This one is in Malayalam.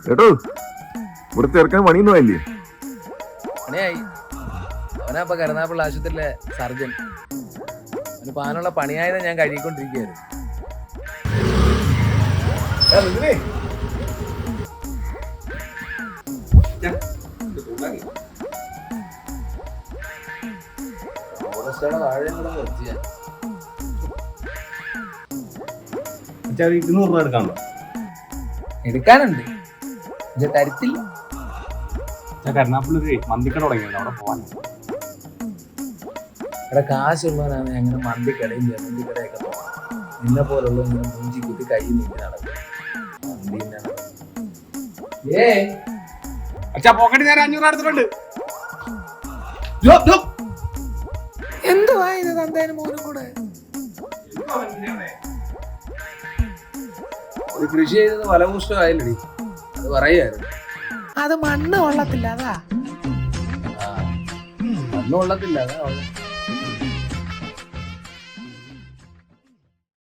കേട്ടോ ഇവിടുത്തെ ഇറക്കാൻ പണിയൊന്നും ആയില്ലേ? പണിയായി. അവനാ കരുനാപ്പള്ളി ആശുപത്രിയിലെ സർജൻ. അവന് പാനുള്ള പണിയായതാ ഞാൻ കഴുകിക്കൊണ്ടിരിക്കുകയായിരുന്നു. എടുക്കാനുണ്ട്, തരത്തില്ല. കരുനാപ്പള്ളി മന്തിക്കട തുടങ്ങിയത് അവിടെ പോവാൻ. ഇവിടെ കാശുള്ളവനാണ് അങ്ങനെ മന്തിക്കടയും മന്തിക്കടയൊക്കെ പോകാം. നിന്നെ പോലുള്ള ഇങ്ങനെ മൂഞ്ചി കുത്തി കൈ നീക്കി നടക്കും. പോക്കറ്റ് ഞാൻ 500 എടുത്തിട്ടുണ്ട്. എന്തുവാ ഇത് തന്തേനും മോനും കൂടെ? കൃഷി ചെയ്തത് ഫലപുഷ്ടമായില്ലടി, അത് പറയായിരുന്നു. അത് മണ്ണ് കൊള്ളത്തില്ല, അതാ. മണ്ണ് കൊള്ളത്തില്ല, അതാ.